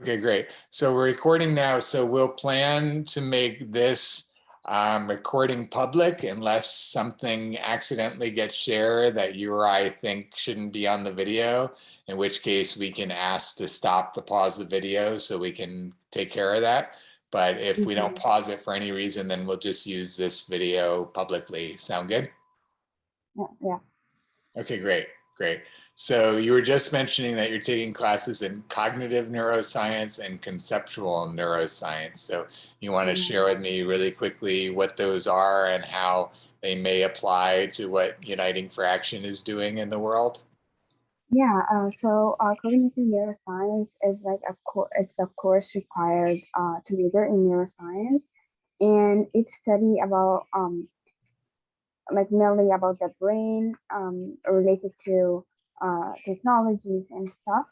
Okay, great. So we're recording now, so we'll plan to make this recording public unless something accidentally gets shared that you or I think shouldn't be on the video, in which case we can ask to stop the pause the video so we can take care of that. But if we don't pause it for any reason, then we'll just use this video publicly. Sound good? Yeah. Okay, great, great. So you were just mentioning that you're taking classes in cognitive neuroscience and conceptual neuroscience. So you want to share with me really quickly what those are and how they may apply to what Uniting for Action is doing in the world? Yeah, so cognitive neuroscience is like it's a course required to major in neuroscience, and it's study about like mainly about the brain related to technologies and stuff.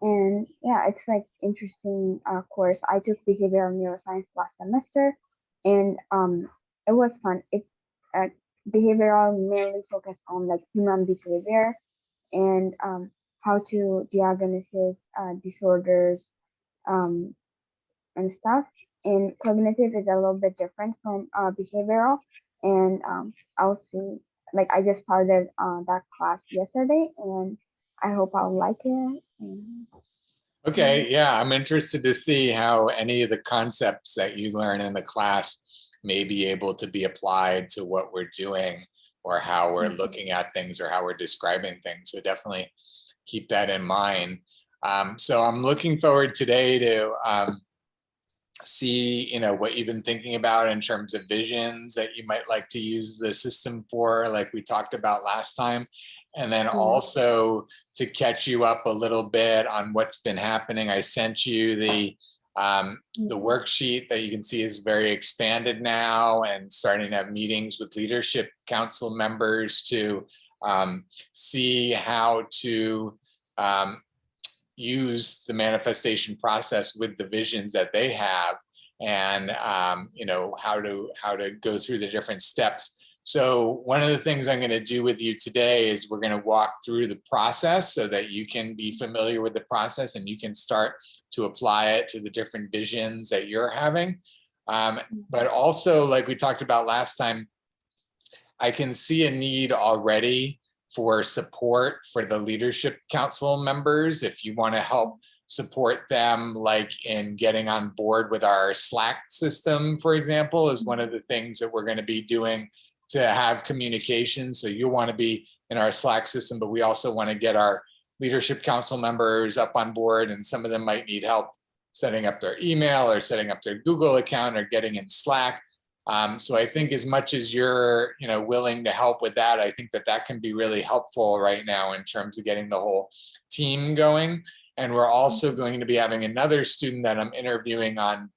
And yeah, it's like interesting course. I took behavioral neuroscience last semester, and it was fun. It uh, behavioral mainly focused on like human behavior and how to diagnose disorders um, and stuff. And cognitive is a little bit different from behavioral. And I'll see, like, I just started that class yesterday, and I hope I'll like it. And, Okay, yeah, I'm interested to see how any of the concepts that you learn in the class may be able to be applied to what we're doing or how we're looking at things or how we're describing things. So definitely keep that in mind. So I'm looking forward today to see, what you've been thinking about in terms of visions that you might like to use the system for, like we talked about last time. And then also to catch you up a little bit on what's been happening. I sent you the worksheet that you can see is very expanded now and starting to have meetings with leadership council members to see how to use the manifestation process with the visions that they have, and how to go through the different steps. So one of the things I'm going to do with you today is we're going to walk through the process so that you can be familiar with the process and you can start to apply it to the different visions that you're having. But also, like we talked about last time, I can see a need already for support for the leadership council members. If you want to help support them, like in getting on board with our Slack system, for example, is one of the things that we're going to be doing to have communication. So you'll want to be in our Slack system, but we also want to get our leadership council members up on board, and some of them might need help setting up their email or setting up their Google account or getting in Slack. So I think as much as you're, willing to help with that, I think that can be really helpful right now in terms of getting the whole team going. And we're also going to be having another student that I'm interviewing on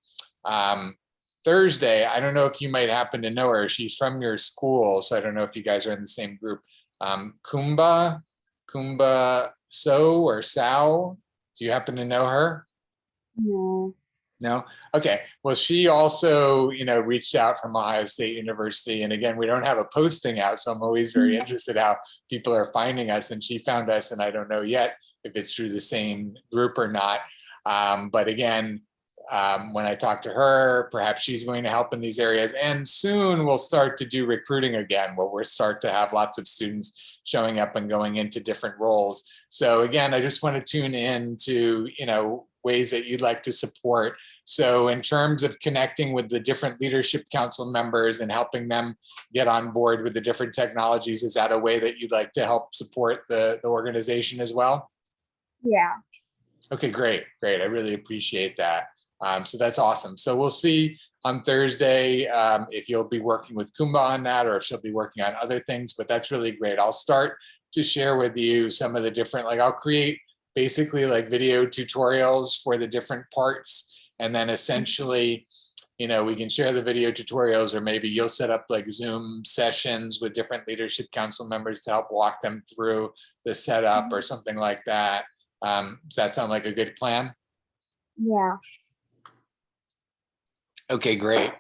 Thursday. I don't know if you might happen to know her. She's from your school, so I don't know if you guys are in the same group. Kumba So or Sao. Do you happen to know her? No. No? Okay. Well, she also, reached out from Ohio State University. And again, we don't have a posting out, so I'm always very interested how people are finding us. And she found us, and I don't know yet if it's through the same group or not. But again, when I talk to her, perhaps she's going to help in these areas. And soon we'll start to do recruiting again, where we'll start to have lots of students showing up and going into different roles. So again, I just want to tune in to, ways that you'd like to support. So in terms of connecting with the different leadership council members and helping them get on board with the different technologies, is that a way that you'd like to help support the organization as well? Yeah. Okay, great. I really appreciate that. So that's awesome. So we'll see on Thursday if you'll be working with Kumba on that or if she'll be working on other things, but that's really great. I'll start to share with you some of the different, I'll create basically like video tutorials for the different parts. And then essentially, we can share the video tutorials, or maybe you'll set up like Zoom sessions with different leadership council members to help walk them through the setup or something like that. Does that sound like a good plan? Yeah. Okay, great.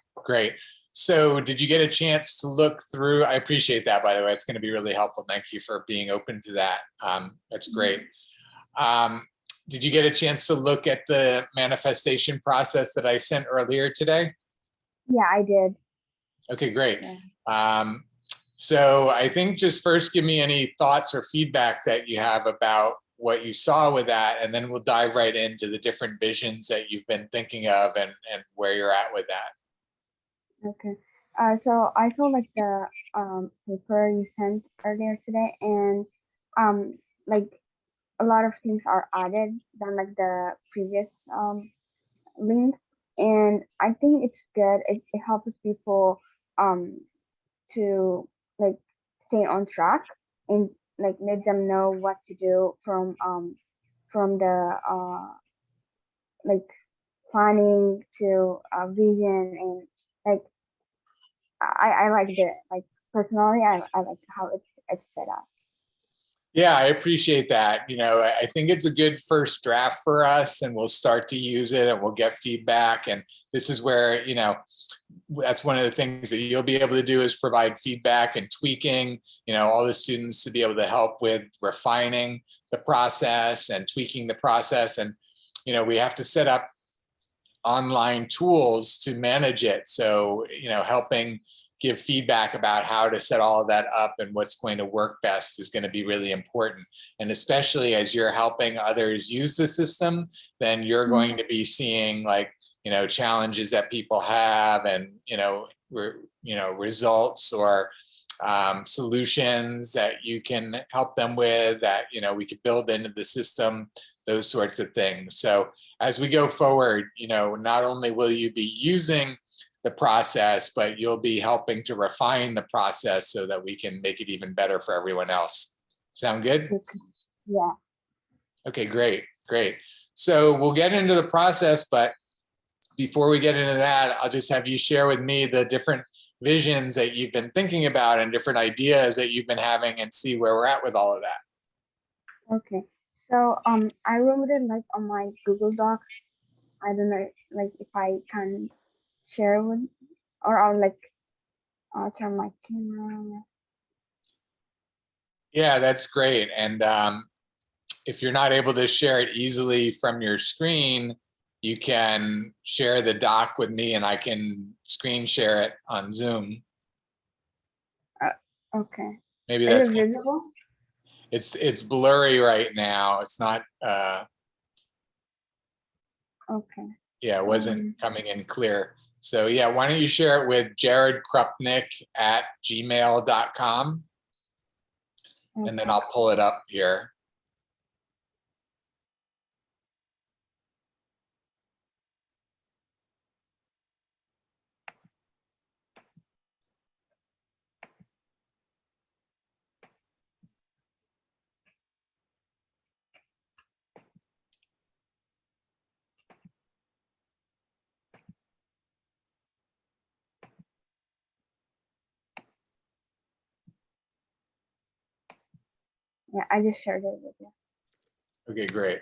So did you get a chance to look through? I appreciate that, by the way. It's going to be really helpful. Thank you for being open to that. That's great. did you get a chance to look at the manifestation process that I sent earlier today? Yeah, I did. Okay, great. Yeah. So I think just first give me any thoughts or feedback that you have about what you saw with that, and then we'll dive right into the different visions that you've been thinking of and where you're at with that. Okay. So I saw like the paper you sent earlier today, and like a lot of things are added than like the previous link, and I think it's good. It helps people um to like stay on track and like let them know what to do from the like planning to vision, and like I like the like personally I like how it's set up. Yeah, I appreciate that. You know, I think it's a good first draft for us, and we'll start to use it and we'll get feedback. And this is where, you know, that's one of the things that you'll be able to do is provide feedback and tweaking, you know, all the students to be able to help with refining the process and tweaking the process. And, you know, we have to set up online tools to manage it. So, you know, helping give feedback about how to set all of that up and what's going to work best is going to be really important. And especially as you're helping others use the system, then you're going to be seeing like, you know, challenges that people have and, you know, results or solutions that you can help them with that, you know, we could build into the system, those sorts of things. So as we go forward, you know, not only will you be using the process, but you'll be helping to refine the process so that we can make it even better for everyone else. Sound good? Yeah. Okay, great, great. So we'll get into the process, but before we get into that, I'll just have you share with me the different visions that you've been thinking about and different ideas that you've been having and see where we're at with all of that. Okay. So I wrote it like on my Google Doc. I don't know like if I can share with, or I'll like turn my camera on. Yeah, that's great. And if you're not able to share it easily from your screen, you can share the doc with me and I can screen share it on Zoom. Okay. Maybe Is that's it visible? it's blurry right now. It's not Okay. yeah, it wasn't coming in clear. So yeah, why don't you share it with jaredkrupnick@gmail.com and then I'll pull it up here. Yeah, I just shared it with you. Okay, great.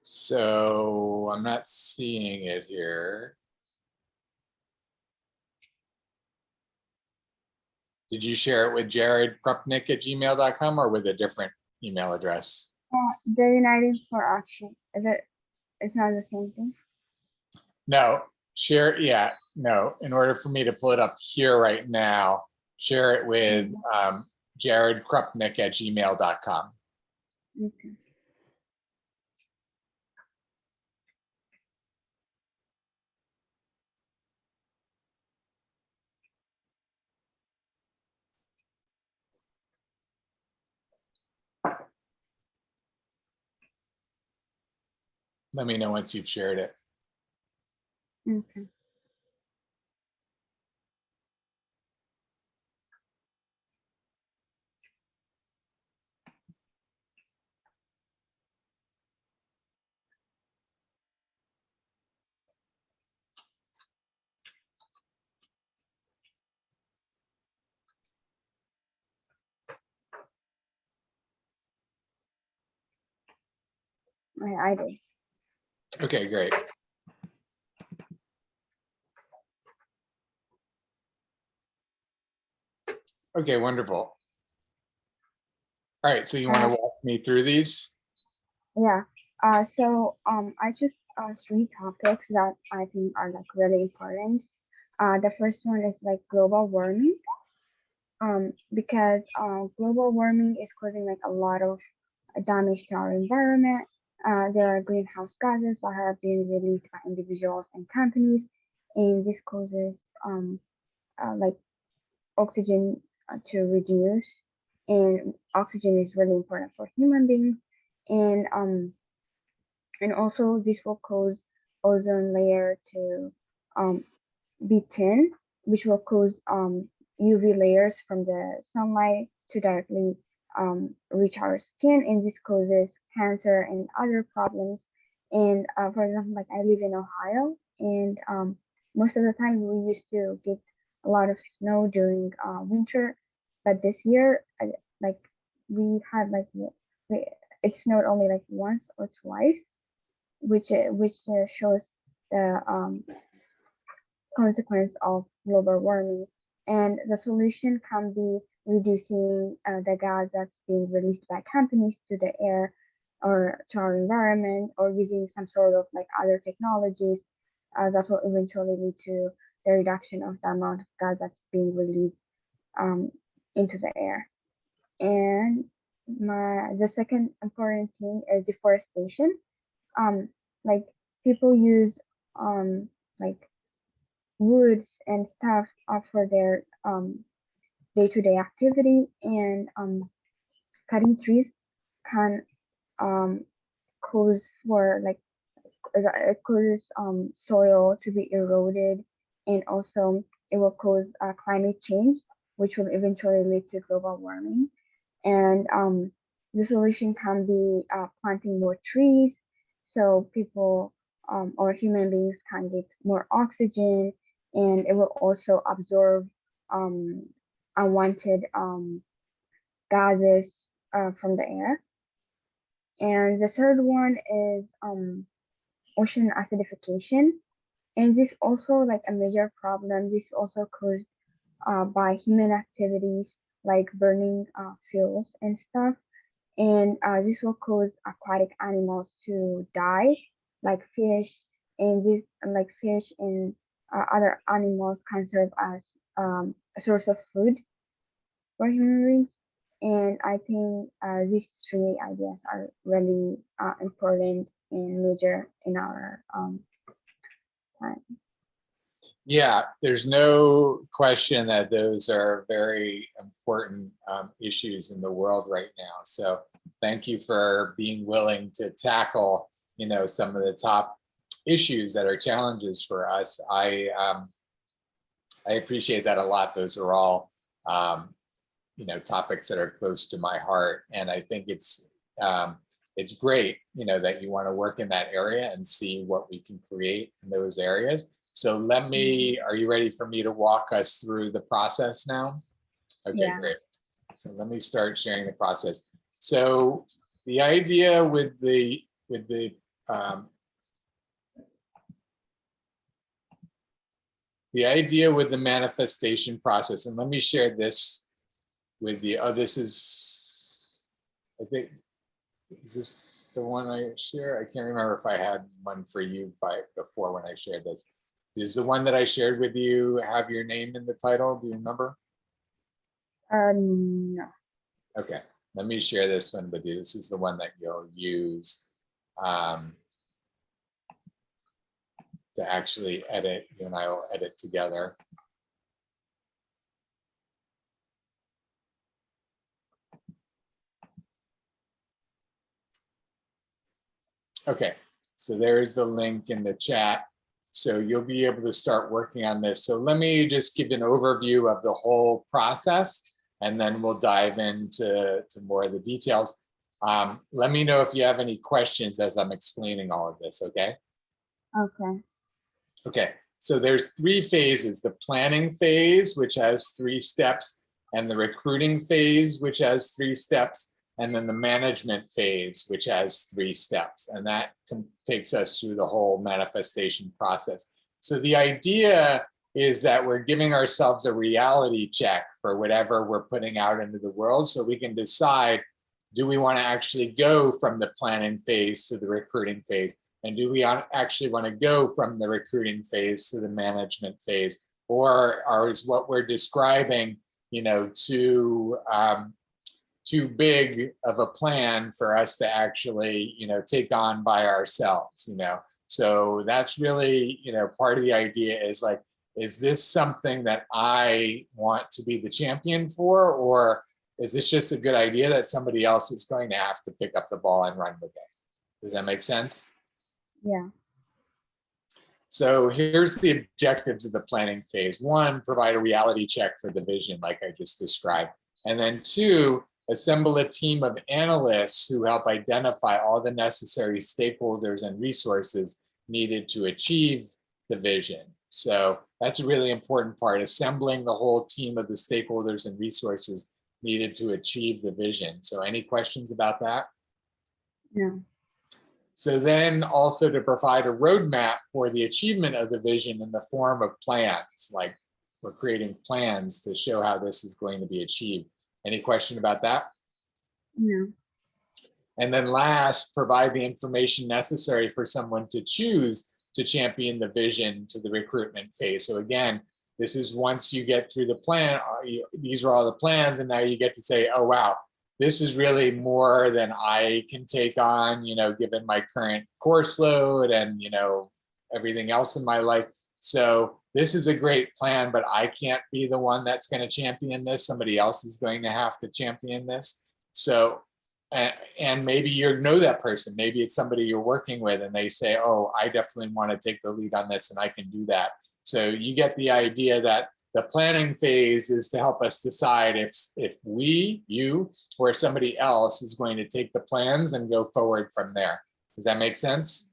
So I'm not seeing it here. Did you share it with jaredkrupnick@gmail.com or with a different email address? The United for Action. Is it? It's not the same thing. No, share, yeah, no. In order for me to pull it up here right now, share it with jaredkrupnick@gmail.com. Okay. Let me know once you've shared it. Okay. I did. Okay, great. Okay, wonderful. All right, so you want to walk me through these? Yeah. So I choose 3 topics that I think are like really important. The first one is like global warming. Because global warming is causing like a lot of damage to our environment. There are greenhouse gases that have been released by individuals and companies, and this causes like oxygen to reduce. And oxygen is really important for human beings, and also this will cause ozone layer to um, B10, which will cause UV layers from the sunlight to directly reach our skin, and this causes cancer and other problems. And for example, like I live in Ohio, and most of the time we used to get a lot of snow during winter, but this year, like we had like it snowed only like once or twice, which shows the consequence of global warming. And the solution can be reducing the gas that's being released by companies to the air or to our environment, or using some sort of like other technologies that will eventually lead to the reduction of the amount of gas that's being released um, into the air. And the second important thing is deforestation. Um, like people use like woods and stuff for their day-to-day activity, and cutting trees can um, cause for like it causes soil to be eroded, and also it will cause climate change, which will eventually lead to global warming. And the solution can be planting more trees, so people or human beings can get more oxygen, and it will also absorb um, unwanted gases from the air. And the third one is ocean acidification, and this also like a major problem. This also caused by human activities like burning fuels and stuff, and this will cause aquatic animals to die, like fish, and this like fish and other animals can serve as a source of food for human beings. And I think these 3 ideas are really important and major in our time. Yeah, there's no question that those are very important issues in the world right now. So thank you for being willing to tackle, some of the top issues that are challenges for us. I appreciate that a lot. Those are all, topics that are close to my heart, and I think it's great, that you want to work in that area and see what we can create in those areas. So are you ready for me to walk us through the process now? Okay, Yeah. great. So let me start sharing the process. So the idea with the manifestation process, and let me share this with you. Oh, this is, I think, is this the one I share? I can't remember if I had one for you before when I shared this. Is the one that I shared with you have your name in the title? Do you remember? No. Okay, let me share this one with you. This is the one that you'll use to actually edit. You and I will edit together. Okay, so there's the link in the chat. So you'll be able to start working on this. So let me just give an overview of the whole process, and then we'll dive into more of the details. Let me know if you have any questions as I'm explaining all of this, okay? Okay. Okay, so there's 3 phases: the planning phase, which has 3 steps, and the recruiting phase, which has 3 steps. and then the management phase, which has 3 steps. And that takes us through the whole manifestation process. So the idea is that we're giving ourselves a reality check for whatever we're putting out into the world, so we can decide, do we want to actually go from the planning phase to the recruiting phase? And do we actually want to go from the recruiting phase to the management phase? Or is what we're describing, too big of a plan for us to actually, take on by ourselves, So that's really, part of the idea is like, is this something that I want to be the champion for, or is this just a good idea that somebody else is going to have to pick up the ball and run with it? Does that make sense? Yeah. So here's the objectives of the planning phase. 1, provide a reality check for the vision, like I just described. And then 2, assemble a team of analysts who help identify all the necessary stakeholders and resources needed to achieve the vision. So that's a really important part, assembling the whole team of the stakeholders and resources needed to achieve the vision. So any questions about that? No. So then also to provide a roadmap for the achievement of the vision in the form of plans, like we're creating plans to show how this is going to be achieved. Any question about that? No. And then last, provide the information necessary for someone to choose to champion the vision to the recruitment phase. So again, this is once you get through the plan, these are all the plans, and now you get to say, oh, wow, this is really more than I can take on, given my current course load and, everything else in my life. So this is a great plan, but I can't be the one that's going to champion this. Somebody else is going to have to champion this. So, and maybe you know that person. Maybe it's somebody you're working with and they say, oh, I definitely want to take the lead on this and I can do that. So you get the idea that the planning phase is to help us decide if we, you, or somebody else is going to take the plans and go forward from there. Does that make sense?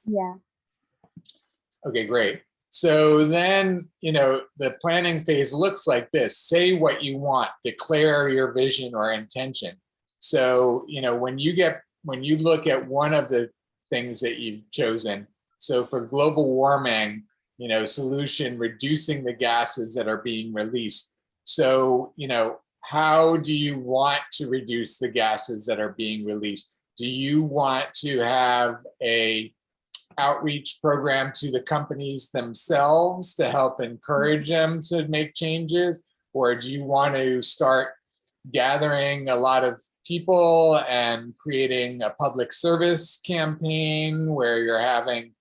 Yeah. Okay, great. So then, the planning phase looks like this. Say what you want, declare your vision or intention. So, when you look at one of the things that you've chosen, so for global warming, solution, reducing the gases that are being released. So, how do you want to reduce the gases that are being released? Do you want to have a outreach program to the companies themselves to help encourage them to make changes? Or do you want to start gathering a lot of people and creating a public service campaign where you're having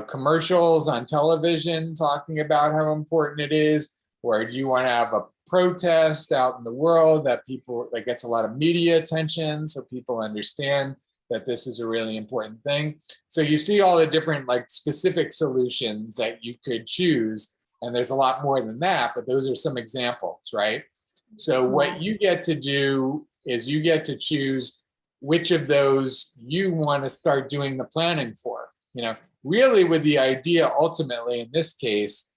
commercials on television talking about how important it is? Or do you want to have a protest out in the world that gets a lot of media attention so people understand that this is a really important thing? So you see all the different specific solutions that you could choose, and there's a lot more than that, but those are some examples, right? So what you get to do is you get to choose which of those you want to start doing the planning for, really with the idea ultimately in this case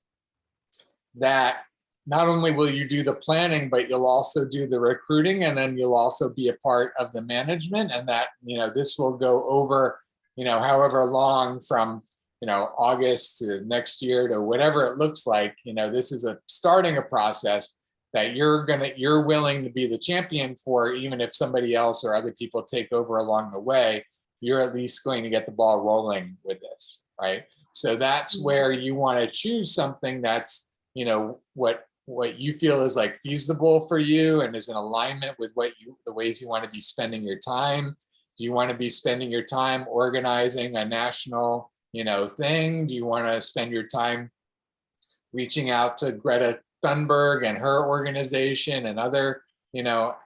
that not only will you do the planning, but you'll also do the recruiting, and then you'll also be a part of the management, and that, this will go over, however long from, August to next year to whatever it looks like. This is starting a process that you're willing to be the champion for, even if somebody else or other people take over along the way, you're at least going to get the ball rolling with this, right? So that's where you want to choose something that's, what you feel is feasible for you and is in alignment with the ways you want to be spending your time. Do you want to be spending your time organizing a national, thing? Do you want to spend your time reaching out to Greta Thunberg and her organization and other,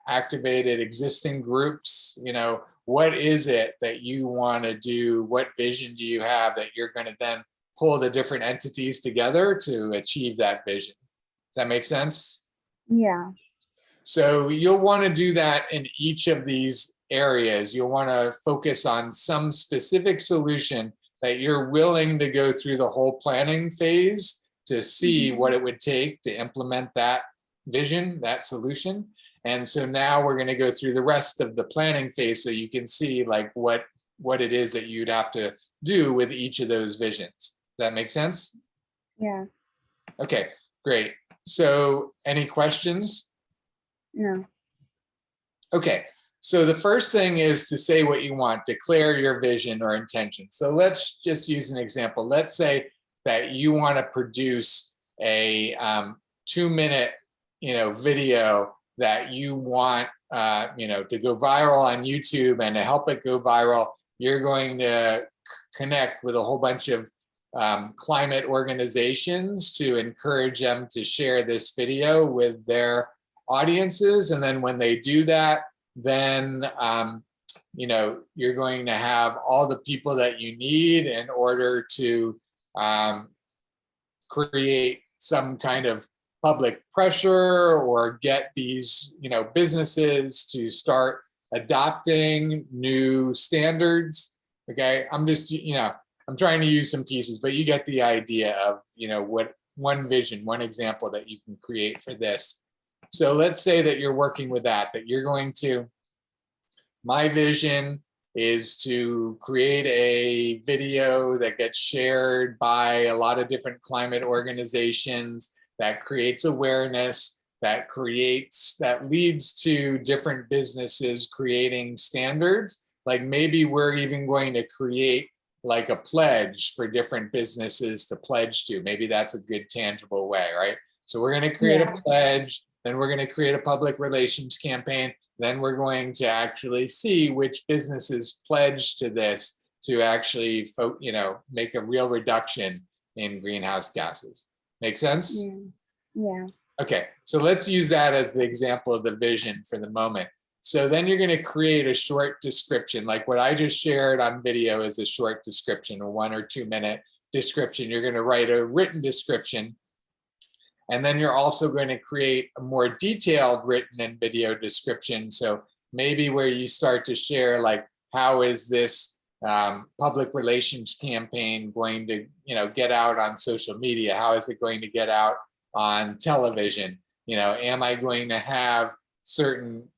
activated existing groups? What is it that you want to do? What vision do you have that you're going to then pull the different entities together to achieve that vision? Does that make sense? Yeah. So you'll want to do that in each of these areas. You'll want to focus on some specific solution that you're willing to go through the whole planning phase to see what it would take to implement that vision, that solution. And so now we're going to go through the rest of the planning phase so you can see like what it is that you'd have to do with each of those visions. Does that make sense? Yeah. Okay, great. So any questions? No. Okay, so the first thing is to say what you want, declare your vision or intention. So let's just use an example. Let's say that you want to produce a 2-minute, video that you want, to go viral on YouTube, and to help it go viral, you're going to connect with a whole bunch of climate organizations to encourage them to share this video with their audiences. And then when they do that, then you're going to have all the people that you need in order to create some kind of public pressure or get these businesses to start adopting new standards. Okay, I'm just I'm trying to use some pieces, but you get the idea of what one vision, one example that you can create for this. So let's say that you're working with that you're going to, my vision is to create a video that gets shared by a lot of different climate organizations, that creates awareness, that leads to different businesses creating standards. Like maybe we're even going to create like a pledge for different businesses to pledge to. Maybe that's a good tangible way, right? So we're going to create a pledge, then we're going to create a public relations campaign, then we're going to actually see which businesses pledge to this to actually make a real reduction in greenhouse gases. Make sense? Yeah. Okay, so let's use that as the example of the vision for the moment. So then you're going to create a short description, like what I just shared on video is a short description, a 1 or 2 minute description. You're going to write a written description, and then you're also going to create a more detailed written and video description. So maybe where you start to share like, how is this public relations campaign going to get out on social media? How is it going to get out on television? Am I going to have certain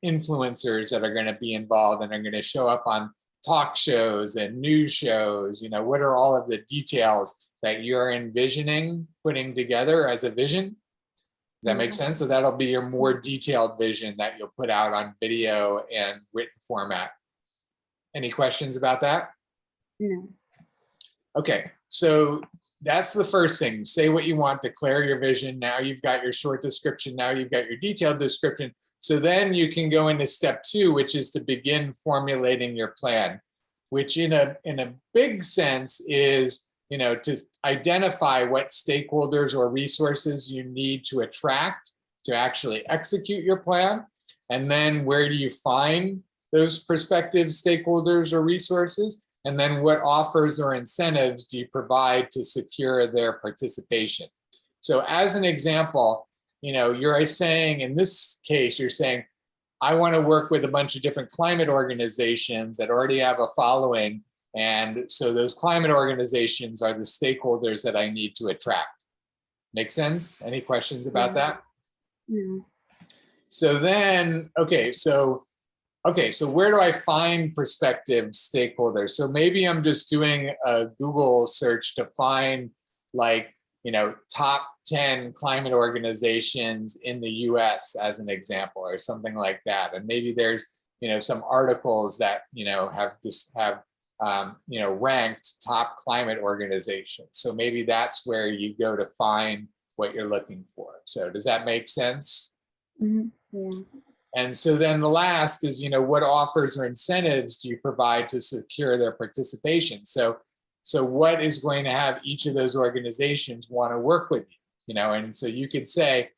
influencers that are going to be involved and are going to show up on talk shows and news shows? What are all of the details that you're envisioning putting together as a vision? Does that make sense? So that'll be your more detailed vision that you'll put out on video and written format. Any questions about that? No. Okay, so that's the first thing. Say what you want, declare your vision. Now you've got your short description. Now you've got your detailed description. So then you can go into step 2, which is to begin formulating your plan, which in a big sense is to identify what stakeholders or resources you need to attract to actually execute your plan. And then where do you find those prospective stakeholders or resources? And then what offers or incentives do you provide to secure their participation? So as an example, you're saying, in this case, you're saying, I want to work with a bunch of different climate organizations that already have a following. And so those climate organizations are the stakeholders that I need to attract. Make sense? Any questions about that? No. So then, so where do I find prospective stakeholders? So maybe I'm just doing a Google search to find top 10 climate organizations in the US as an example, or something like that. And maybe there's, some articles that, have ranked top climate organizations. So maybe that's where you go to find what you're looking for. So does that make sense? Mm-hmm. Yeah. And so then the last is, what offers or incentives do you provide to secure their participation? So what is going to have each of those organizations want to work with you? And so you could say,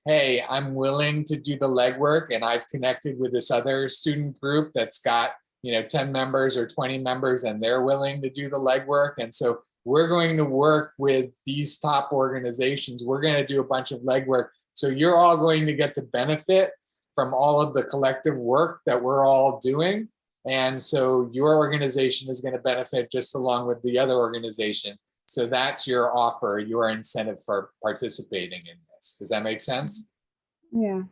hey, I'm willing to do the legwork, and I've connected with this other student group that's got 10 members or 20 members, and they're willing to do the legwork. And so we're going to work with these top organizations. We're going to do a bunch of legwork. So you're all going to get to benefit from all of the collective work that we're all doing. And so your organization is going to benefit just along with the other organizations. So that's your offer, your incentive for participating in this. Does that make sense? Yeah.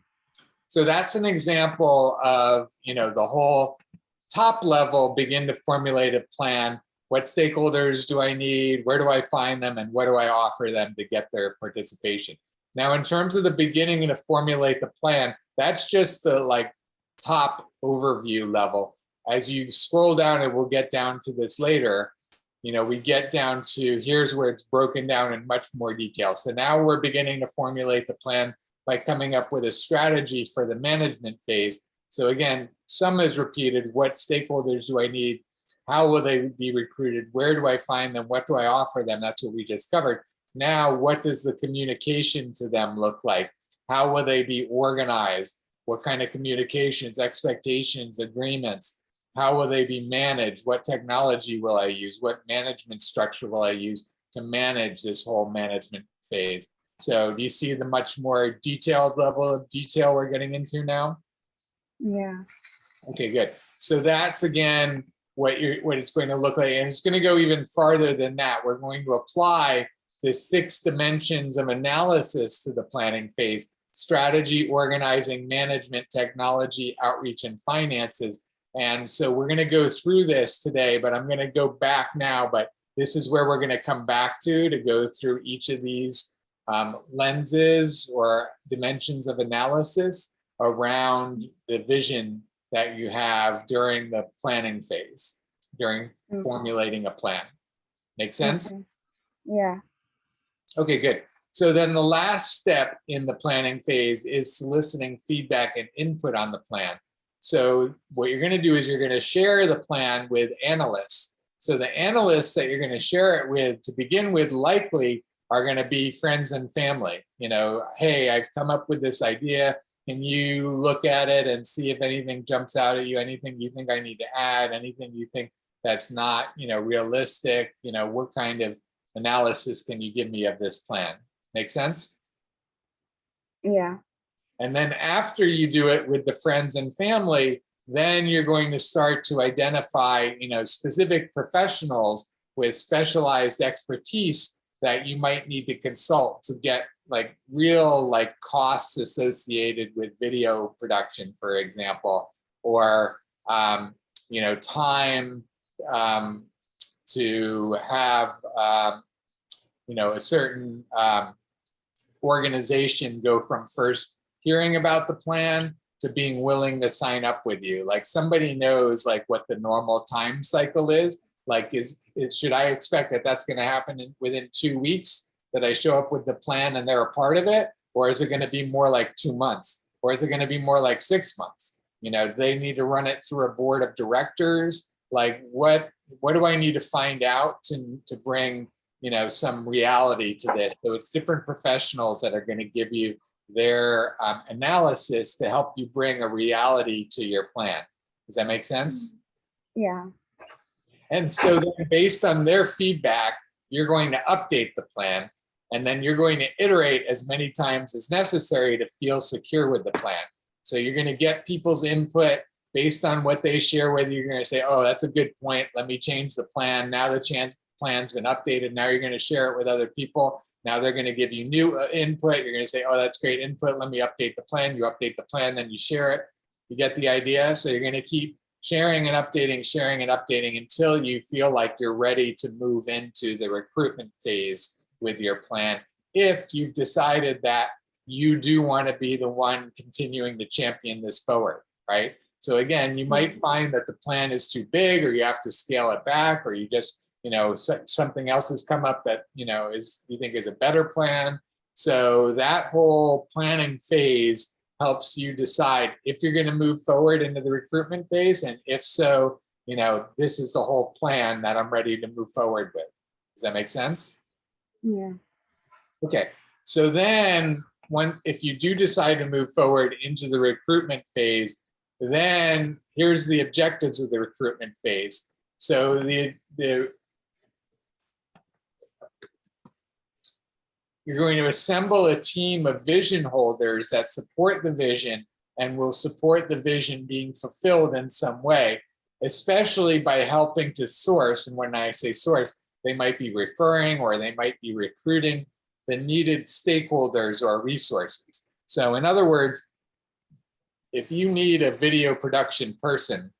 So that's an example of, the whole top level, begin to formulate a plan. What stakeholders do I need? Where do I find them? And what do I offer them to get their participation? Now, in terms of the beginning to formulate the plan, that's just the top overview level. As you scroll down, and we'll get down to this later, we get down to here's where it's broken down in much more detail. So now we're beginning to formulate the plan by coming up with a strategy for the management phase. So again, some is repeated. What stakeholders do I need? How will they be recruited? Where do I find them? What do I offer them? That's what we just covered. Now, what does the communication to them look like? How will they be organized? What kind of communications, expectations, agreements? How will they be managed? What technology will I use? What management structure will I use to manage this whole management phase? So do you see the much more detailed level of detail we're getting into now? Yeah. Okay, good. So that's, again, what it's going to look like. And it's going to go even farther than that. We're going to apply the 6 dimensions of analysis to the planning phase: strategy, organizing, management, technology, outreach, and finances. And so we're going to go through this today, but I'm going to go back now. But this is where we're going to come back to go through each of these lenses or dimensions of analysis around the vision that you have during the planning phase, during formulating a plan. Make sense? Okay. Yeah. Okay, good. So then the last step in the planning phase is soliciting feedback and input on the plan. So what you're going to do is you're going to share the plan with analysts. So the analysts that you're going to share it with to begin with likely are going to be friends and family. Hey, I've come up with this idea. Can you look at it and see if anything jumps out at you? Anything you think I need to add? Anything you think that's not, realistic? What kind of analysis can you give me of this plan? Make sense? Yeah. And then after you do it with the friends and family, then you're going to start to identify, specific professionals with specialized expertise that you might need to consult to get real costs associated with video production, for example, or time to have a certain organization go from first hearing about the plan to being willing to sign up with you. Somebody knows what the normal time cycle is. Should I expect that that's going to happen within 2 weeks, that I show up with the plan and they're a part of it? Or is it going to be more like 2 months? Or is it going to be more like 6 months? They need to run it through a board of directors. What do I need to find out to bring, some reality to this? So it's different professionals that are going to give you their analysis to help you bring a reality to your plan. Does that make sense? Yeah. And so then based on their feedback, you're going to update the plan, and then you're going to iterate as many times as necessary to feel secure with the plan. So you're going to get people's input based on what they share with you. You're going to say, oh, that's a good point. Let me change the plan. Now the plan's been updated. Now you're going to share it with other people. Now they're going to give you new input. You're going to say, oh, that's great input. Let me update the plan. You update the plan, then you share it. You get the idea? So you're going to keep sharing and updating until you feel like you're ready to move into the recruitment phase with your plan. If you've decided that you do want to be the one continuing to champion this forward, right? So again, you might find that the plan is too big, or you have to scale it back, or you just, something else has come up that, you think is a better plan. So that whole planning phase helps you decide if you're going to move forward into the recruitment phase. And if so, this is the whole plan that I'm ready to move forward with. Does that make sense? Yeah. Okay. So then if you do decide to move forward into the recruitment phase, then here's the objectives of the recruitment phase. So you're going to assemble a team of vision holders that support the vision and will support the vision being fulfilled in some way, especially by helping to source. And when I say source, they might be referring or they might be recruiting the needed stakeholders or resources. So in other words, if you need a video production person,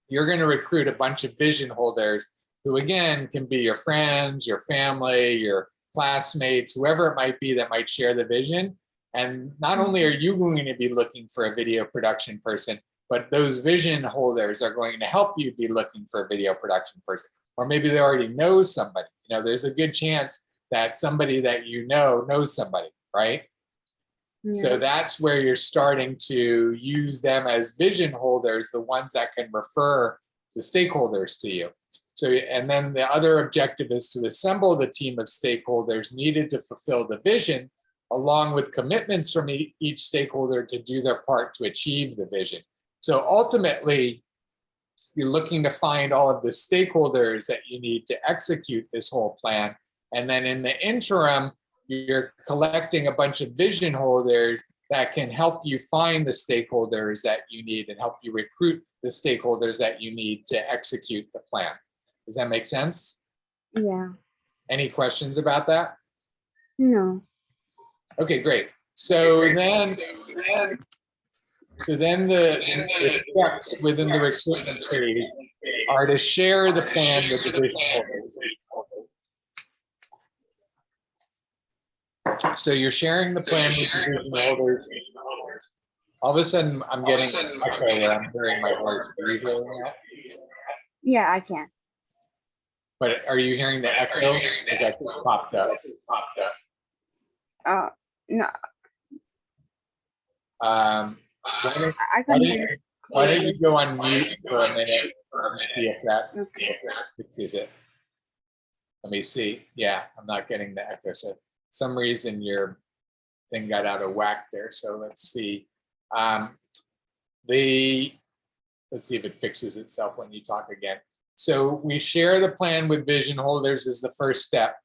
you're going to recruit a bunch of vision holders who, again, can be your friends, your family, your classmates, whoever it might be that might share the vision. And not only are you going to be looking for a video production person, but those vision holders are going to help you be looking for a video production person. Or maybe they already know somebody. You know, there's a good chance that somebody that you know knows somebody, right? Yeah. So that's where you're starting to use them as vision holders, the ones that can refer the stakeholders to you. So, and then the other objective is to assemble the team of stakeholders needed to fulfill the vision, along with commitments from each stakeholder to do their part to achieve the vision. So ultimately, you're looking to find all of the stakeholders that you need to execute this whole plan. And then in the interim, you're collecting a bunch of vision holders that can help you find the stakeholders that you need and help you recruit the stakeholders that you need to execute the plan. Does that make sense? Yeah. Any questions about that? No. Okay, great. So then the steps within the recruitment phase are to share the plan with the vision holders. So you're sharing the plan with the vision holders. All of a sudden, I'm getting echo where I'm hearing my voice. Are you hearing that? Yeah, I can. But are you hearing the echo? Because that just popped up. No. Why don't you go on mute for a minute and see if that fixes it. Let me see. Yeah, I'm not getting the echo. So for some reason your thing got out of whack there. So let's see. Let's see if it fixes itself when you talk again. So we share the plan with vision holders as the first step.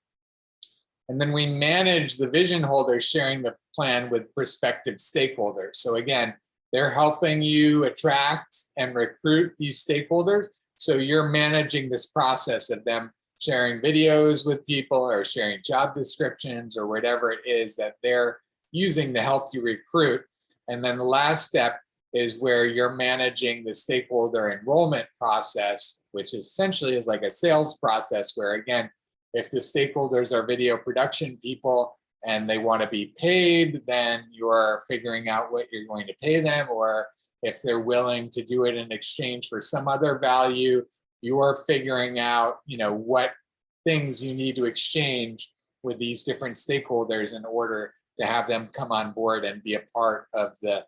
And then we manage the vision holders sharing the plan with prospective stakeholders. So again, they're helping you attract and recruit these stakeholders. So you're managing this process of them sharing videos with people or sharing job descriptions or whatever it is that they're using to help you recruit. And then the last step is where you're managing the stakeholder enrollment process, which essentially is like a sales process where, again, if the stakeholders are video production people and they want to be paid, then you're figuring out what you're going to pay them, or if they're willing to do it in exchange for some other value, you're figuring out, you know, what things you need to exchange with these different stakeholders in order to have them come on board and be a part of the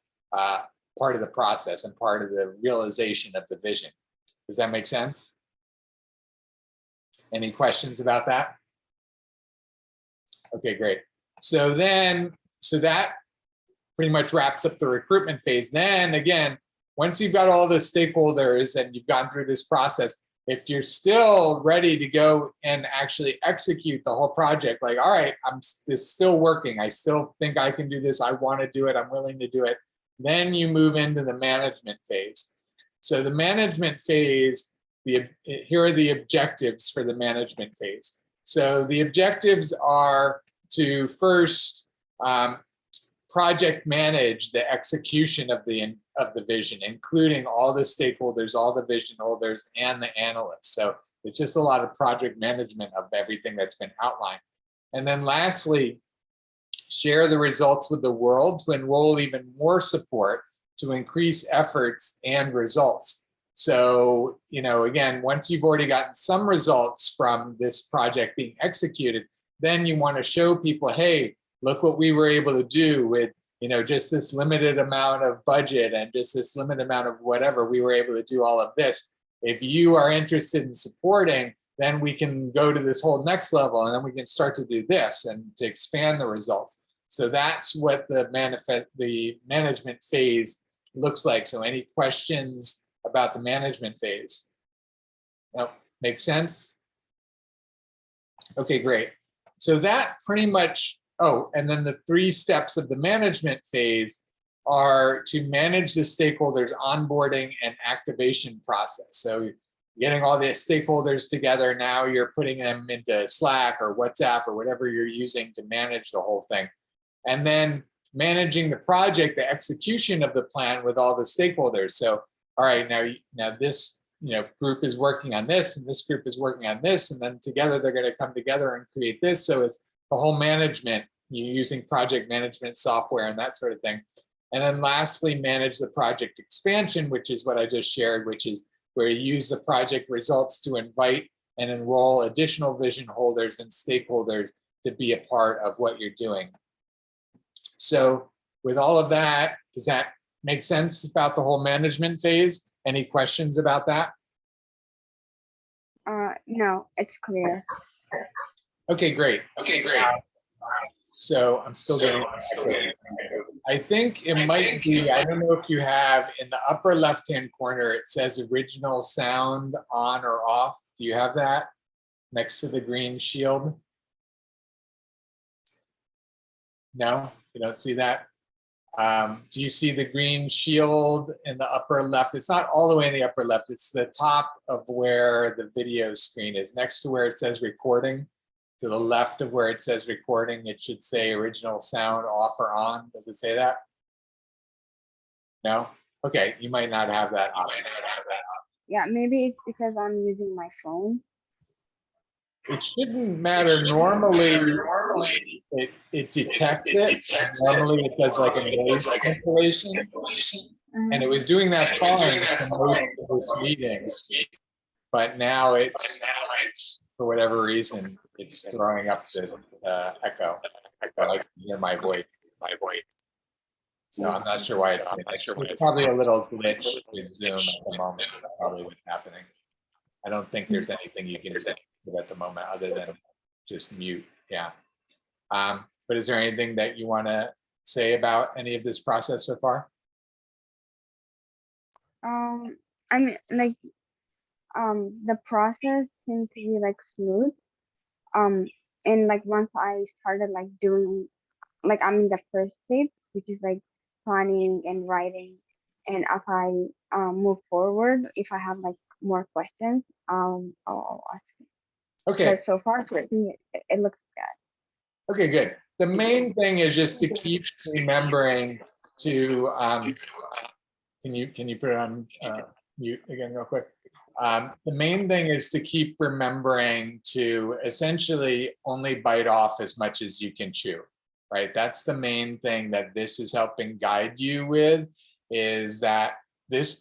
process and part of the realization of the vision. Does that make sense? Any questions about that? Okay, great. So that pretty much wraps up the recruitment phase. Then again, once you've got all the stakeholders and you've gone through this process, if you're still ready to go and actually execute the whole project, like, all right, this still working, I still think I can do this, I want to do it, I'm willing to do it, then you move into the management phase. So the management phase, here are the objectives for the management phase. So the objectives are to first project manage the execution of the vision, including all the stakeholders, all the vision holders, and the analysts. So it's just a lot of project management of everything that's been outlined. And then lastly, share the results with the world to enroll even more support to increase efforts and results. So, you know, again, once you've already gotten some results from this project being executed, then you want to show people, hey, look what we were able to do with, you know, just this limited amount of budget and just this limited amount of whatever, we were able to do all of this. If you are interested in supporting, then we can go to this whole next level and then we can start to do this and to expand the results. So that's what the management phase looks like. So any questions about the management phase? No, make sense? Okay, great. So that pretty much, and then the 3 steps of the management phase are to manage the stakeholders' onboarding and activation process. So getting all the stakeholders together, now you're putting them into Slack or WhatsApp or whatever you're using to manage the whole thing. And then managing the project, the execution of the plan with all the stakeholders. So, all right, now this group is working on this, and this group is working on this, and then together they're going to come together and create this. So it's the whole management, you're using project management software and that sort of thing. And then lastly, manage the project expansion, which is what I just shared, which is where you use the project results to invite and enroll additional vision holders and stakeholders to be a part of what you're doing. So with all of that, does that make sense about the whole management phase? Any questions about that? No, it's clear. Okay, great. So I'm still getting, I think it might be, I don't know if you have in the upper left-hand corner, it says original sound on or off. Do you have that next to the green shield? No, you don't see that? Do you see the green shield in the upper left? It's not all the way in the upper left. It's the top of where the video screen is, next to where it says recording. To the left of where it says recording, it should say original sound off or on. Does it say that? No? Okay, you might not have that option. Yeah, maybe it's because I'm using my phone. It shouldn't matter. Normally it detects it. Normally it does like a noise cancellation. And it was doing that fine for most of this meeting. But now it's, for whatever reason, it's throwing up the echo. I can hear my voice. So I'm not sure why it's probably a little glitch with Zoom at the moment. That's probably what's happening. I don't think there's anything you can do at the moment other than just mute. Yeah. But is there anything that you want to say about any of this process so far? I mean, like, the process seems to be like smooth. And like once I started like doing, like I'm in the first step, which is like planning and writing. And as I move forward, if I have like more questions, I'll ask. Okay. But so far, so it looks good. Okay, good. The main thing is just to keep remembering to, can you put it on mute again real quick? The main thing is to keep remembering to essentially only bite off as much as you can chew, right? That's the main thing that this is helping guide you with, is that this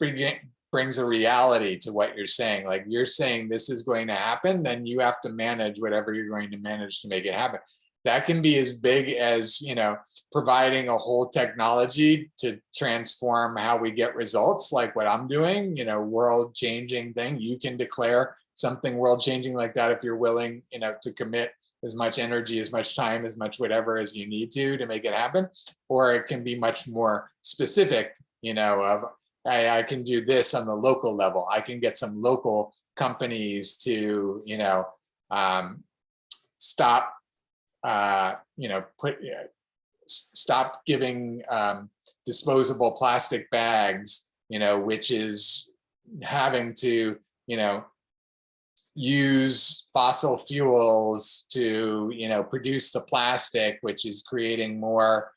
brings a reality to what you're saying. Like you're saying this is going to happen, then you have to manage whatever you're going to manage to make it happen. That can be as big as, providing a whole technology to transform how we get results, like what I'm doing, world changing thing. You can declare something world changing like that if you're willing, to commit as much energy, as much time, as much whatever as you need to make it happen. Or it can be much more specific, of I can do this on the local level. I can get some local companies to, stop stop giving disposable plastic bags, which is having to, use fossil fuels to, produce the plastic, which is creating more,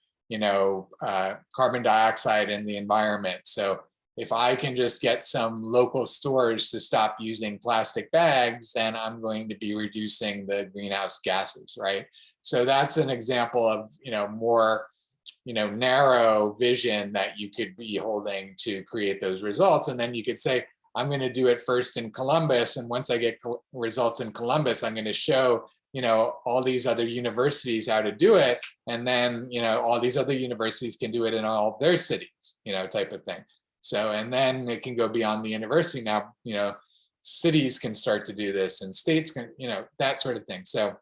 carbon dioxide in the environment. So if I can just get some local stores to stop using plastic bags, then I'm going to be reducing the greenhouse gases, right? So that's an example of, more, narrow vision that you could be holding to create those results. And then you could say, I'm going to do it first in Columbus. And once I get results in Columbus, I'm going to show, all these other universities how to do it. And then, all these other universities can do it in all their cities, type of thing. So, and then it can go beyond the university. Now, cities can start to do this and states can, that sort of thing. So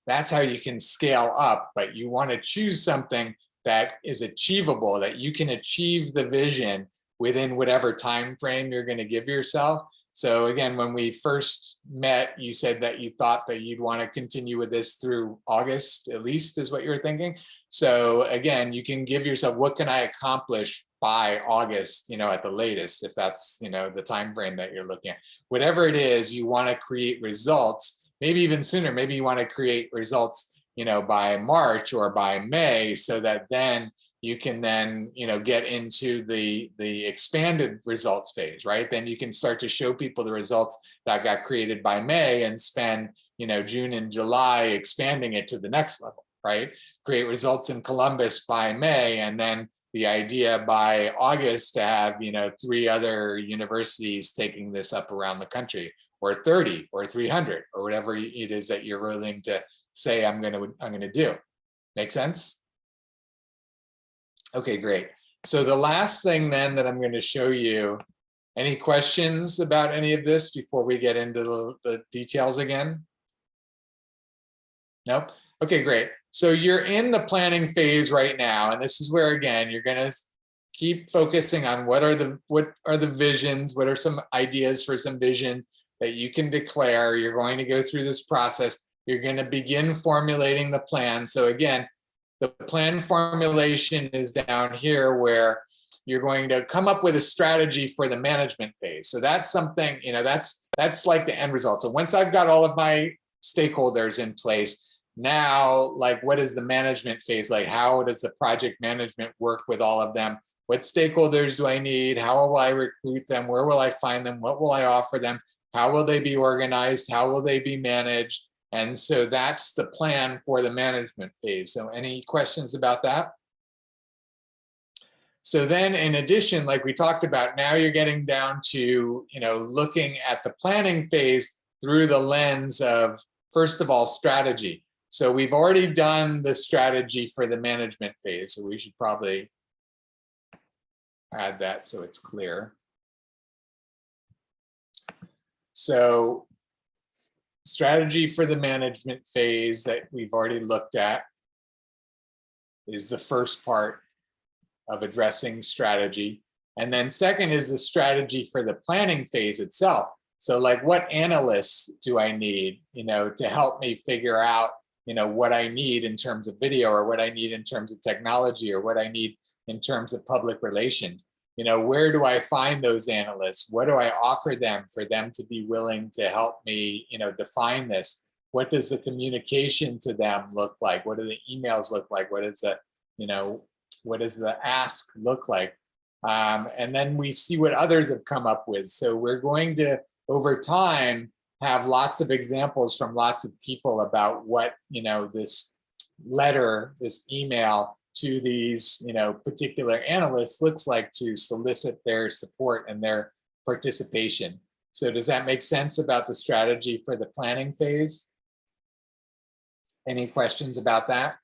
that's how you can scale up, but you want to choose something that is achievable, that you can achieve the vision within whatever time frame you're going to give yourself. So again, when we first met, you said that you thought that you'd want to continue with this through August, at least, is what you were thinking. So again, you can give yourself, what can I accomplish by August, at the latest, if that's, the time frame that you're looking at. Whatever it is, you want to create results, maybe even sooner. Maybe you want to create results, by March or by May, so that then you can then, get into the expanded results phase, right? Then you can start to show people the results that got created by May and spend, June and July expanding it to the next level, right? Create results in Columbus by May, and then the idea by August to have, 3 other universities taking this up around the country, or 30 or 300 or whatever it is that you're willing to say I'm going to do. Make sense? Okay, great. So the last thing then that I'm going to show you, any questions about any of this before we get into the details again? Nope. Okay, great. So you're in the planning phase right now, and this is where, again, you're going to keep focusing on what are the visions, what are some ideas for some visions that you can declare. You're going to go through this process. You're going to begin formulating the plan. So again, the plan formulation is down here, where you're going to come up with a strategy for the management phase. So that's something, that's like the end result. So once I've got all of my stakeholders in place, now, like, what is the management phase like? How does the project management work with all of them? What stakeholders do I need? How will I recruit them? Where will I find them? What will I offer them? How will they be organized? How will they be managed? And so that's the plan for the management phase. So any questions about that? So then, in addition, like we talked about, now you're getting down to, looking at the planning phase through the lens of, first of all, strategy. So we've already done the strategy for the management phase, so we should probably add that so it's clear. So strategy for the management phase that we've already looked at is the first part of addressing strategy. And then second is the strategy for the planning phase itself. So like, what analysts do I need, to help me figure out, what I need in terms of video, or what I need in terms of technology, or what I need in terms of public relations. Where do I find those analysts? What do I offer them for them to be willing to help me, define this? What does the communication to them look like? What do the emails look like? What is the, what does the ask look like? And then we see what others have come up with. So we're going to, over time, have lots of examples from lots of people about what, this letter, this email to these, particular analysts looks like to solicit their support and their participation. So does that make sense about the strategy for the planning phase? Any questions about that?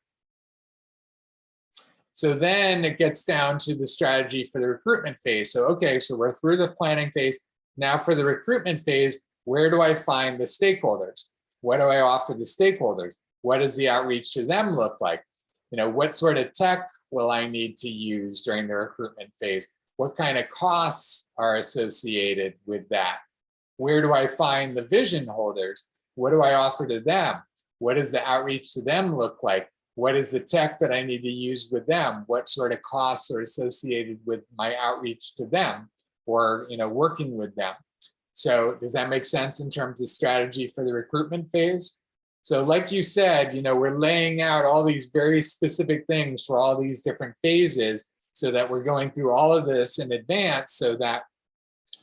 So then it gets down to the strategy for the recruitment phase. So, okay, so we're through the planning phase. Now for the recruitment phase, where do I find the stakeholders? What do I offer the stakeholders? What does the outreach to them look like? What sort of tech will I need to use during the recruitment phase? What kind of costs are associated with that? Where do I find the vision holders? What do I offer to them? What does the outreach to them look like? What is the tech that I need to use with them? What sort of costs are associated with my outreach to them, or working with them? So does that make sense in terms of strategy for the recruitment phase? So like you said, we're laying out all these very specific things for all these different phases, so that we're going through all of this in advance, so that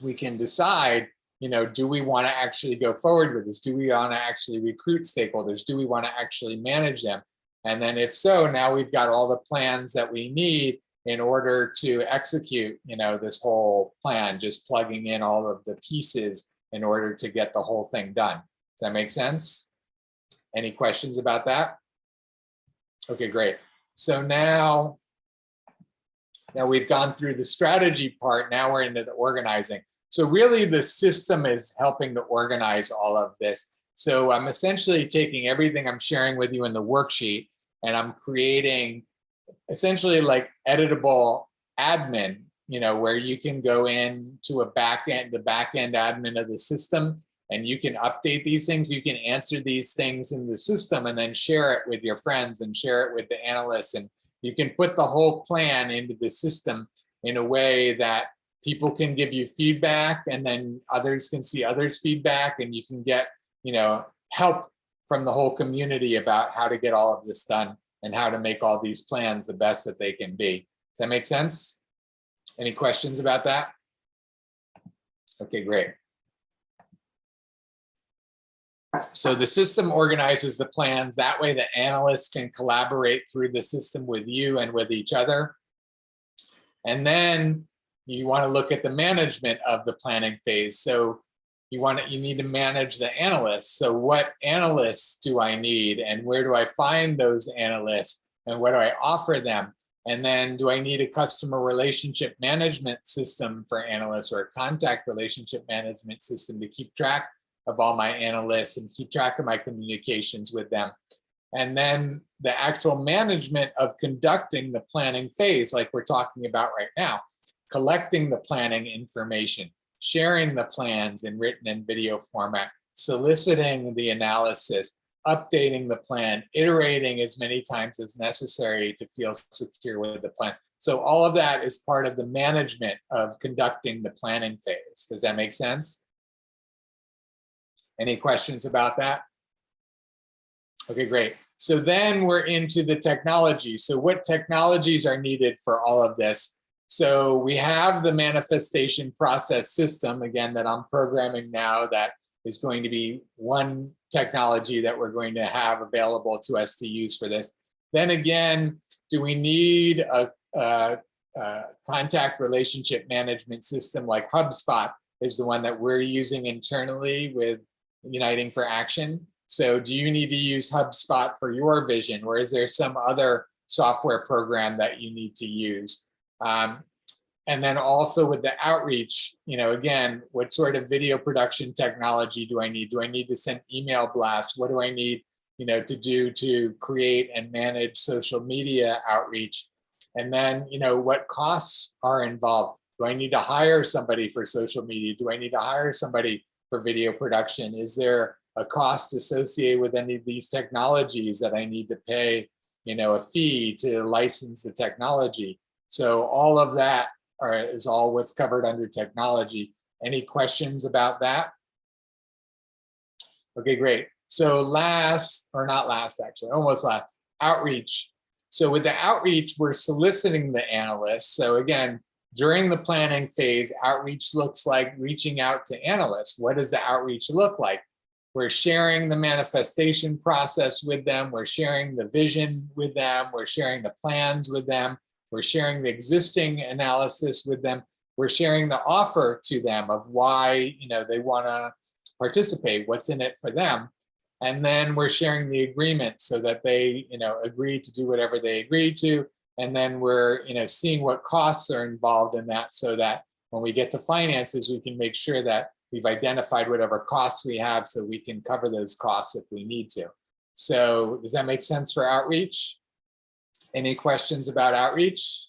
we can decide, do we want to actually go forward with this? Do we want to actually recruit stakeholders? Do we want to actually manage them? And then if so, now we've got all the plans that we need in order to execute, this whole plan, just plugging in all of the pieces in order to get the whole thing done. Does that make sense? Any questions about that? Okay, great. So now we've gone through the strategy part, now we're into the organizing. So really the system is helping to organize all of this. So I'm essentially taking everything I'm sharing with you in the worksheet, and I'm creating essentially like editable admin, where you can go in to the back end admin of the system, and you can update these things. You can answer these things in the system and then share it with your friends and share it with the analysts. And you can put the whole plan into the system in a way that people can give you feedback, and then others can see others' feedback, and you can get, help from the whole community about how to get all of this done and how to make all these plans the best that they can be. Does that make sense? Any questions about that? Okay, great. So the system organizes the plans. That way the analysts can collaborate through the system with you and with each other. And then you want to look at the management of the planning phase. So you need to manage the analysts. So what analysts do I need, and where do I find those analysts, and what do I offer them? And then do I need a customer relationship management system for analysts, or a contact relationship management system to keep track of all my analysts and keep track of my communications with them? And then the actual management of conducting the planning phase, like we're talking about right now, collecting the planning information, sharing the plans in written and video format, soliciting the analysis, updating the plan, iterating as many times as necessary to feel secure with the plan. So all of that is part of the management of conducting the planning phase. Does that make sense? Any questions about that? Okay, great. So then we're into the technology. So what technologies are needed for all of this? So we have the manifestation process system, again, that I'm programming now, that is going to be one technology that we're going to have available to us to use for this. Then again, do we need a contact relationship management system like HubSpot is the one that we're using internally with Uniting for Action? So do you need to use HubSpot for your vision, or is there some other software program that you need to use? And then also with the outreach, again, what sort of video production technology do I need? Do I need to send email blasts? What do I need, to do to create and manage social media outreach? And then, what costs are involved? Do I need to hire somebody for social media? Do I need to hire somebody for video production? Is there a cost associated with any of these technologies that I need to pay, a fee to license the technology? So all of that is all what's covered under technology. Any questions about that? Okay, great. So almost last, outreach. So with the outreach, we're soliciting the analysts. So again, during the planning phase, outreach looks like reaching out to analysts. What does the outreach look like? We're sharing the manifestation process with them. We're sharing the vision with them. We're sharing the plans with them. We're sharing the existing analysis with them. We're sharing the offer to them of why they want to participate, what's in it for them. And then we're sharing the agreement so that they agree to do whatever they agree to. And then we're seeing what costs are involved in that, so that when we get to finances, we can make sure that we've identified whatever costs we have so we can cover those costs if we need to. So does that make sense for outreach? Any questions about outreach?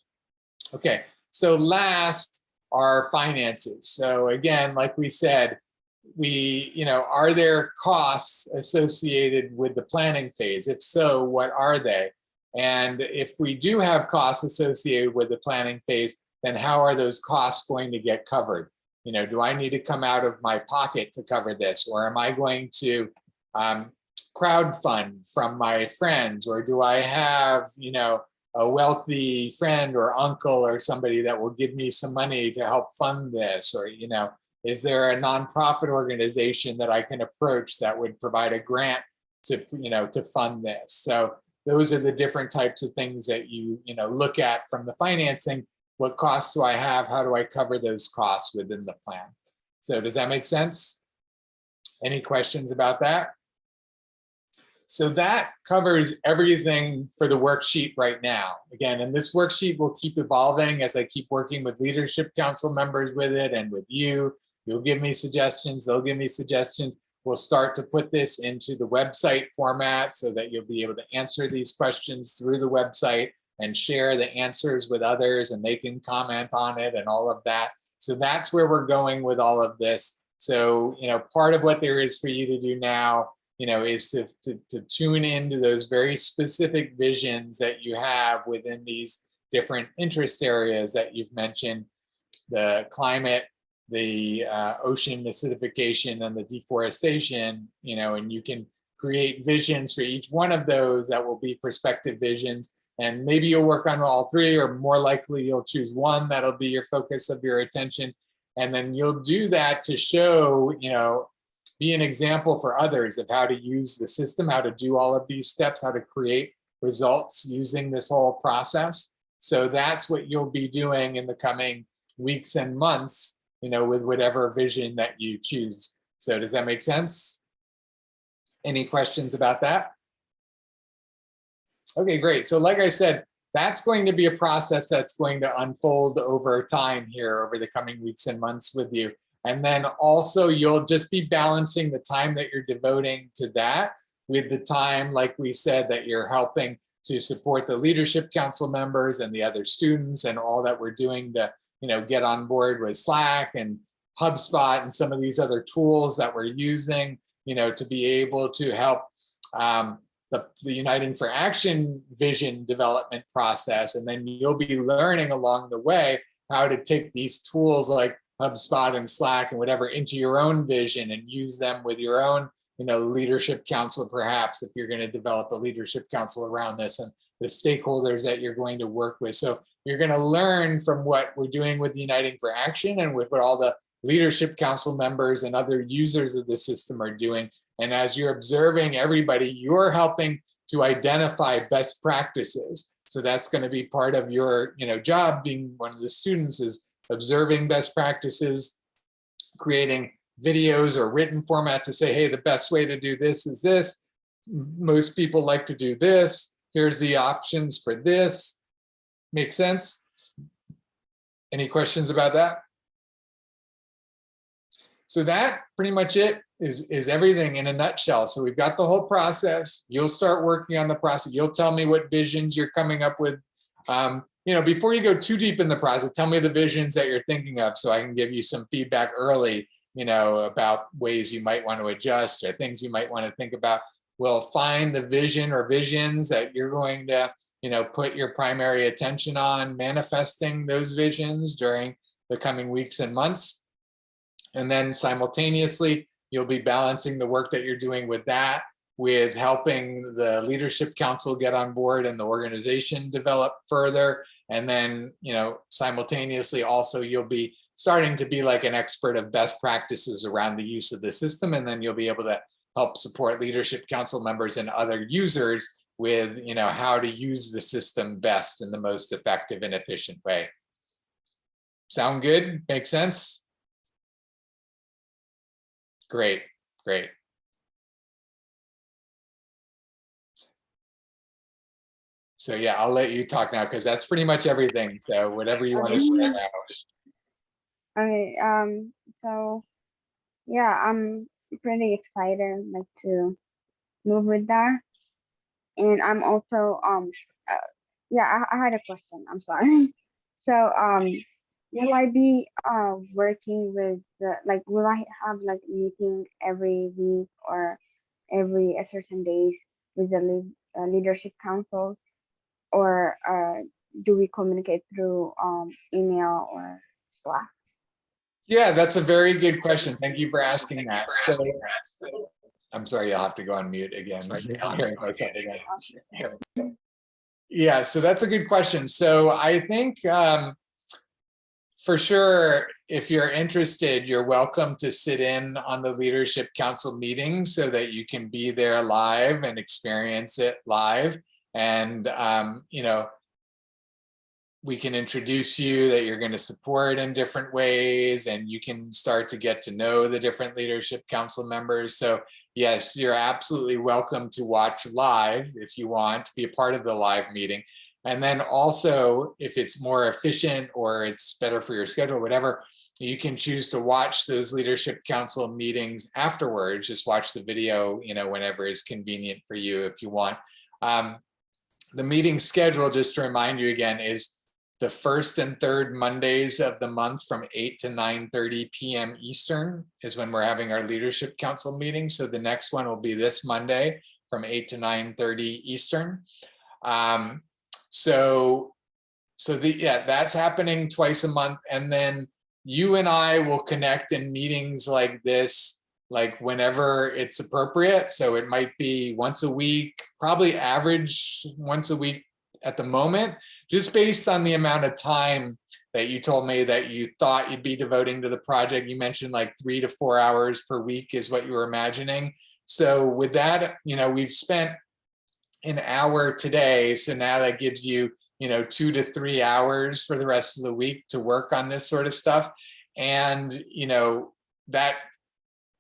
Okay, so last are finances. So again, like we said, are there costs associated with the planning phase? If so, what are they? And if we do have costs associated with the planning phase, then how are those costs going to get covered? Do I need to come out of my pocket to cover this? Or am I going to crowdfund from my friends? Or do I have, a wealthy friend or uncle or somebody that will give me some money to help fund this? Or, is there a nonprofit organization that I can approach that would provide a grant to fund this? So those are the different types of things that you look at from the financing. What costs do I have? How do I cover those costs within the plan? So does that make sense? Any questions about that? So that covers everything for the worksheet right now. Again, and this worksheet will keep evolving as I keep working with leadership council members with it and with you. You'll give me suggestions, they'll give me suggestions. We'll start to put this into the website format so that you'll be able to answer these questions through the website and share the answers with others, and they can comment on it and all of that. So that's where we're going with all of this. So, part of what there is for you to do now, is to tune into those very specific visions that you have within these different interest areas that you've mentioned, the climate, the ocean acidification, and the deforestation, and you can create visions for each one of those that will be prospective visions. And maybe you'll work on all three, or more likely you'll choose one that'll be your focus of your attention. And then you'll do that to show, be an example for others of how to use the system, how to do all of these steps, how to create results using this whole process. So that's what you'll be doing in the coming weeks and months, with whatever vision that you choose. So does that make sense? Any questions about that? Okay, great. So like I said, that's going to be a process that's going to unfold over time here over the coming weeks and months with you. And then also you'll just be balancing the time that you're devoting to that with the time, like we said, that you're helping to support the leadership council members and the other students and all that we're doing to, get on board with Slack and HubSpot and some of these other tools that we're using, to be able to help the Uniting for Action vision development process. And then you'll be learning along the way how to take these tools like HubSpot and Slack and whatever into your own vision and use them with your own, leadership council, perhaps, if you're going to develop a leadership council around this, and the stakeholders that you're going to work with. So you're going to learn from what we're doing with Uniting for Action and with what all the leadership council members and other users of the system are doing. And as you're observing everybody, you're helping to identify best practices. So that's going to be part of your, job, being one of the students, is observing best practices, creating videos or written format to say, hey, the best way to do this is this. Most people like to do this. Here's the options for this. Make sense? Any questions about that? So that pretty much it is everything in a nutshell. So we've got the whole process. You'll start working on the process. You'll tell me what visions you're coming up with. Before you go too deep in the process, tell me the visions that you're thinking of so I can give you some feedback early, about ways you might want to adjust or things you might want to think about. We'll find the vision or visions that you're going to, put your primary attention on, manifesting those visions during the coming weeks and months. And then simultaneously, you'll be balancing the work that you're doing with that, with helping the leadership council get on board and the organization develop further. And then, simultaneously also you'll be starting to be like an expert of best practices around the use of the system. And then you'll be able to help support leadership council members and other users with, how to use the system best in the most effective and efficient way. Sound good? Make sense? Great, great. So yeah, I'll let you talk now because that's pretty much everything. So whatever you want to do right now. Okay. So yeah, I'm pretty excited to move with that, and I'm also yeah, I had a question. I'm sorry. So will I be working with will I have meeting every week or every certain days with the leadership councils, or do we communicate through email or Slack? Yeah, that's a very good question. Thank you for asking that. So, I'm sorry, I'll have to go on mute again. I'm hearing myself again. Yeah, so that's a good question. So I think for sure, if you're interested, you're welcome to sit in on the leadership council meetings so that you can be there live and experience it live. And, we can introduce you that you're going to support in different ways, and you can start to get to know the different leadership council members. So yes, you're absolutely welcome to watch live if you want to be a part of the live meeting. And then also, if it's more efficient or it's better for your schedule, whatever, you can choose to watch those leadership council meetings afterwards. Just watch the video, whenever is convenient for you if you want. The meeting schedule, just to remind you again, is the first and third Mondays of the month from 8 to 9:30 p.m. Eastern is when we're having our leadership council meeting. So the next one will be this Monday from 8 to 9:30 Eastern. That's happening twice a month. And then you and I will connect in meetings like this like whenever it's appropriate. So it might be once a week, probably average once a week at the moment, just based on the amount of time that you told me that you thought you'd be devoting to the project. You mentioned like 3 to 4 hours per week is what you were imagining. So with that, we've spent an hour today. So now that gives you, 2 to 3 hours for the rest of the week to work on this sort of stuff. And, that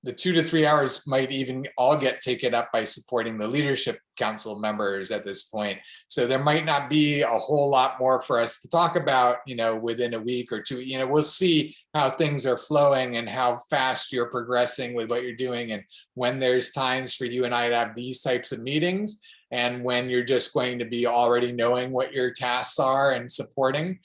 the 2 to 3 hours might even all get taken up by supporting the leadership council members at this point. So there might not be a whole lot more for us to talk about, within a week or two. We'll see how things are flowing and how fast you're progressing with what you're doing, and when there's times for you and I to have these types of meetings, and when you're just going to be already knowing what your tasks are and supporting.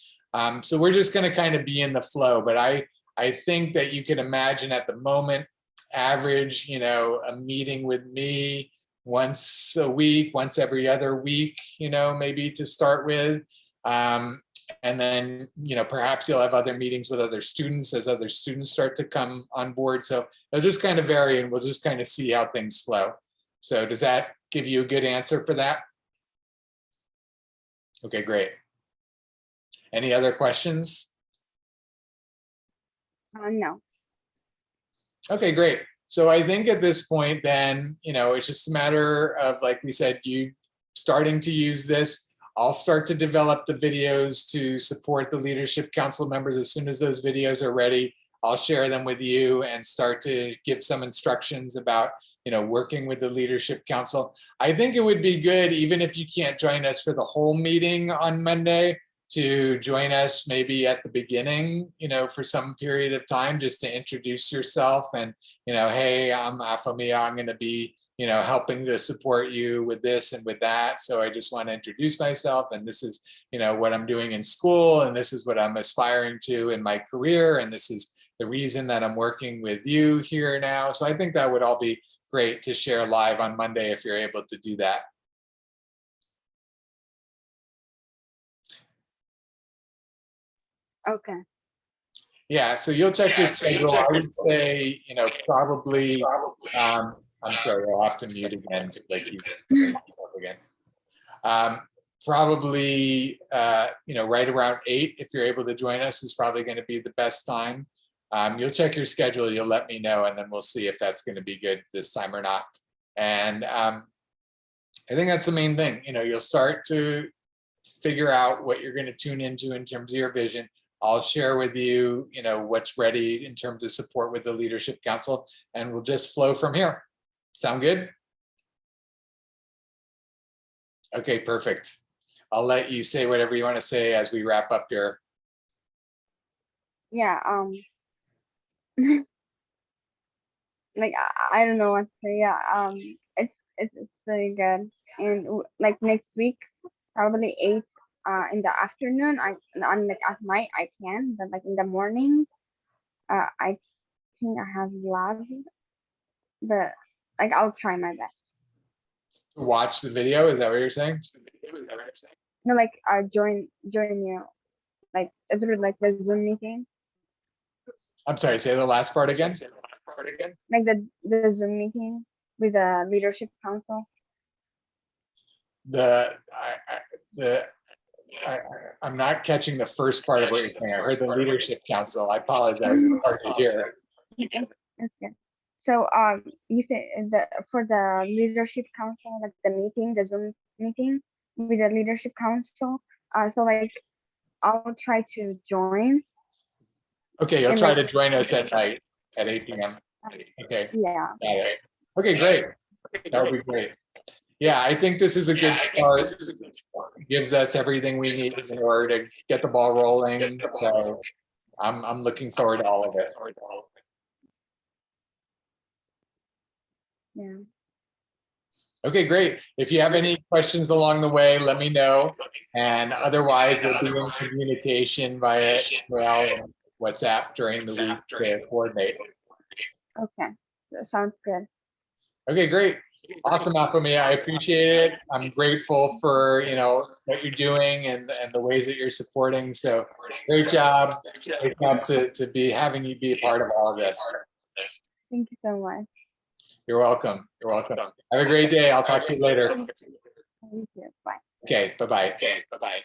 So we're just going to kind of be in the flow. But I think that you can imagine at the moment, average, a meeting with me once a week, once every other week, maybe to start with. And then, perhaps you'll have other meetings with other students as other students start to come on board. So it'll just kind of vary, and we'll just kind of see how things flow. So does that give you a good answer for that? Okay, great. Any other questions? No. Okay, great. So I think at this point then, it's just a matter of, like we said, you starting to use this. I'll start to develop the videos to support the leadership council members. As soon as those videos are ready, I'll share them with you and start to give some instructions about, working with the leadership council. I think it would be good, even if you can't join us for the whole meeting on Monday, to join us maybe at the beginning, for some period of time, just to introduce yourself and, hey, I'm Afomiya, I'm going to be, helping to support you with this and with that. So I just want to introduce myself, and this is, what I'm doing in school, and this is what I'm aspiring to in my career, and this is the reason that I'm working with you here now. So I think that would all be great to share live on Monday if you're able to do that. Okay. Yeah, so you'll check your schedule. I would say, probably, I'm sorry, I'll have to mute again, because I keep myself again. Probably, right around 8, if you're able to join us, is probably going to be the best time. You'll check your schedule, you'll let me know, and then we'll see if that's going to be good this time or not. And I think that's the main thing. You'll start to figure out what you're going to tune into in terms of your vision. I'll share with you, what's ready in terms of support with the Leadership Council, and we'll just flow from here. Sound good? Okay, perfect. I'll let you say whatever you want to say as we wrap up here. Yeah. Like I don't know what to say. Yeah. It's very good. And like next week, probably 8 in the afternoon. I'm like at night I can, but like in the morning, I think I have labs, but like I'll try my best. Watch the video, is that what you're saying? No, like join you, like through like the Zoom meeting. I'm sorry, say the last part again. Like the Zoom meeting with the leadership council. I'm not catching the first part of what you're saying. I heard the leadership council. I apologize. It's hard to hear. Okay. So you said for the leadership council, like the meeting, the Zoom meeting with the leadership council. So like I'll try to join. Okay, you'll try to join us at night at 8 p.m. Okay. Yeah. Okay, great. That would be great. Yeah, I think this is a good start. It gives us everything we need in order to get the ball rolling. So I'm looking forward to all of it. Yeah. Okay, great. If you have any questions along the way, let me know. And otherwise, we'll be in communication via WhatsApp during the week to coordinate. Okay. That sounds good. Okay, great. Awesome, Afomiya. I appreciate it. I'm grateful for what you're doing and the ways that you're supporting. So great job. Great job to be having you be a part of all of this. Thank you so much. You're welcome. You're welcome. Have a great day. I'll talk to you later. Thank you. Bye. Okay, bye-bye.